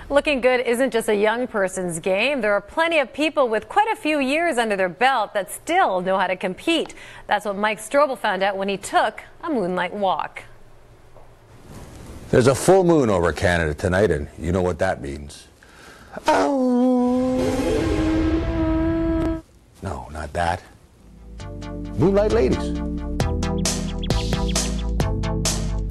Looking good isn't just a young person's game. There are plenty of people with quite a few years under their belt that still know how to compete. That's what Mike Strobel found out when he took a moonlight walk. There's a full moon over Canada tonight, and you know what that means. Oh. No, not that. Moonlight ladies.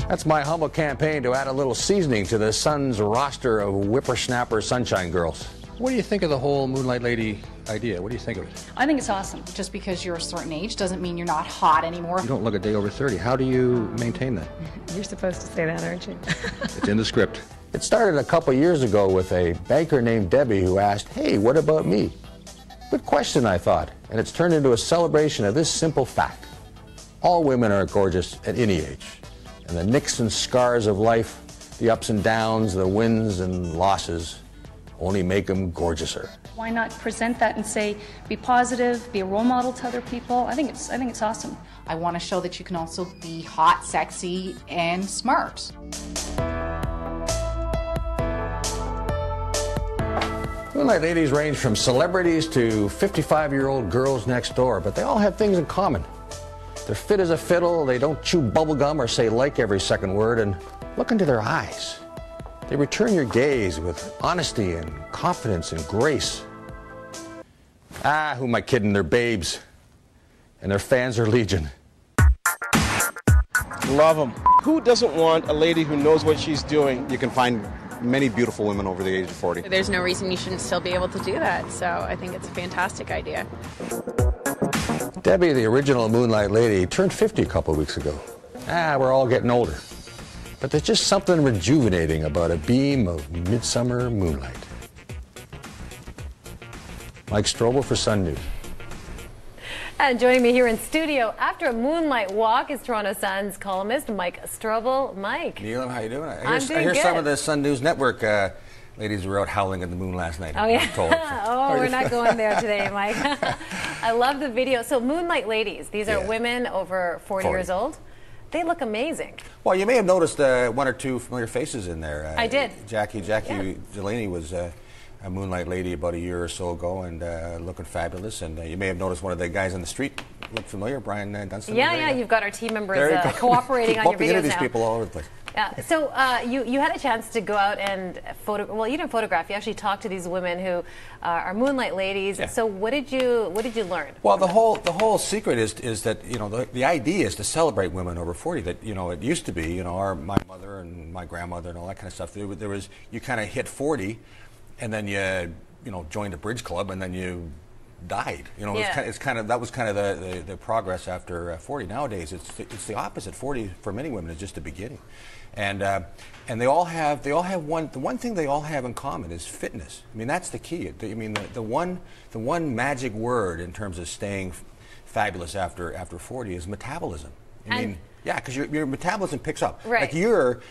That's my humble campaign to add a little seasoning to the Sun's roster of whippersnapper sunshine girls. What do you think of the whole Moonlight Lady idea? What do you think of it? I think it's awesome. Just because you're a certain age doesn't mean you're not hot anymore. You don't look a day over 30. How do you maintain that? You're supposed to say that, aren't you? It's in the script. It started a couple years ago with a banker named Debbie who asked, "Hey, what about me?" Good question, I thought, and it's turned into a celebration of this simple fact. All women are gorgeous at any age. And the nicks and scars of life, the ups and downs, the wins and losses, only make them gorgeouser. Why not present that and say, be positive, be a role model to other people? I think it's awesome. I want to show that you can also be hot, sexy, and smart. Moonlight ladies range from celebrities to 55-year-old girls next door, but they all have things in common. They're fit as a fiddle, they don't chew bubblegum or say like every second word, and look into their eyes. They return your gaze with honesty and confidence and grace. Ah, who am I kidding? They're babes. And their fans are legion. Love them. Who doesn't want a lady who knows what she's doing? You can find many beautiful women over the age of 40. There's no reason you shouldn't still be able to do that, so I think it's a fantastic idea. Debbie, the original Moonlight Lady, turned 50 a couple of weeks ago. We're all getting older. But there's just something rejuvenating about a beam of midsummer moonlight. Mike Strobel for Sun News. And joining me here in studio after a moonlight walk is Toronto Sun's columnist Mike Strobel. Mike. Neelam, how you doing? I'm doing I hear good. Some of the Sun News Network ladies were out howling at the moon last night. Oh, yeah. I'm told. Oh, we're not going there today, Mike. I love the video. So Moonlight Ladies, these are women over 40 years old. They look amazing. Well, you may have noticed one or two familiar faces in there. I did. Jackie Delaney was a Moonlight Lady about a year or so ago and looking fabulous. And you may have noticed one of the guys on the street looked familiar, Brian Dunstan. Yeah, you've got our team members cooperating on your videos into these now. people all over the place. Yeah. So you had a chance to go out and well, you didn't photograph. You actually talked to these women who are Moonlight Ladies. Yeah. So what did you learn? Well, the whole secret is that the idea is to celebrate women over 40. That it used to be my mother and my grandmother and all that kind of stuff. There was you kind of hit 40, and then you joined a bridge club, and then you died. That was kind of the progress after 40. Nowadays, it's the opposite. 40 for many women is just the beginning, and they all have the one thing they all have in common is fitness. I mean, that's the key. I mean, the one magic word in terms of staying fabulous after 40 is metabolism. I mean. Yeah, because your metabolism picks up. Right. Like your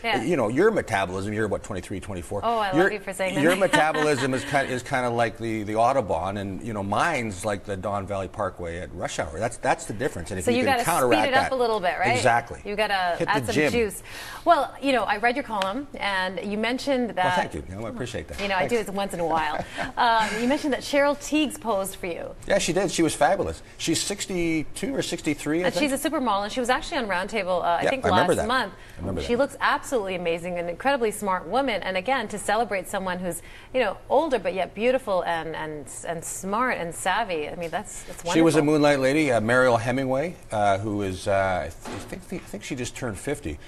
metabolism, you're what, 23, 24. Oh, I love you for saying that. Your metabolism is kind of like the Autobahn, and mine's like the Don Valley Parkway at rush hour. That's the difference. And if so you can got to counteract speed it up a little bit, right? Exactly. You got to add some gym. juice. Well, I read your column, and you mentioned that. Well, thank you. I appreciate that. I do it once in a while. You mentioned that Cheryl Teagues posed for you. Yeah, she did. She was fabulous. She's 62 or 63, I think. She's a supermodel, and she was actually on Roundtable, I think last month. She looks absolutely amazing, an incredibly smart woman. And again, to celebrate someone who's older but yet beautiful and smart and savvy. I mean, that's wonderful. She was a Moonlight Lady. Mariel Hemingway, who is I think she just turned 50,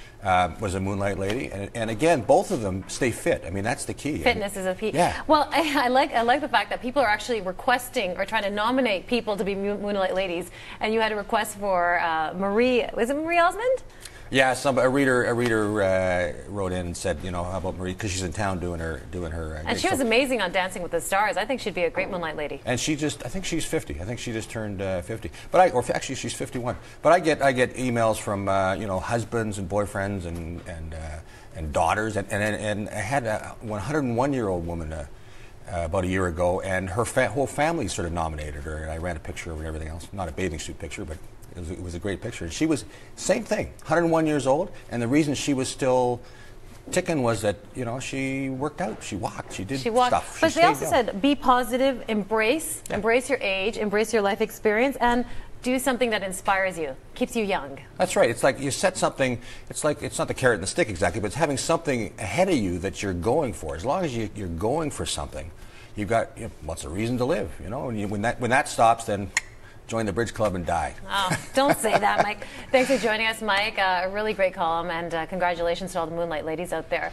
was a Moonlight Lady. And again, both of them stay fit. I mean, that's the key. Fitness is a key. Yeah. Well, I like the fact that people are actually requesting or trying to nominate people to be Moonlight Ladies. And you had a request for Marie. Was it Marie Osmond? Yeah, a reader wrote in and said, how about Marie, because she's in town doing her. And she was amazing on Dancing with the Stars. I think she'd be a great Moonlight Lady. And I think she's 50. I think she just turned 50. But actually she's 51. But I get emails from husbands and boyfriends and daughters, and I had a 101-year-old woman about a year ago, and her whole family sort of nominated her, and I ran a picture of her and everything else. Not a bathing suit picture, but It was a great picture. And she was, same thing, 101 years old, and the reason she was still ticking was that, you know, she worked out, she walked, she did stuff. But they also said, be positive, embrace your age, embrace your life experience, and do something that inspires you, keeps you young. That's right. It's like you set something, it's like, it's not the carrot and the stick exactly, but it's having something ahead of you that you're going for. As long as you're going for something, you've got, you know, what's a reason to live, you know? And when that stops, then join the bridge club and die. Oh, don't say that, Mike. Thanks for joining us, Mike. A really great column, and congratulations to all the Moonlight ladies out there.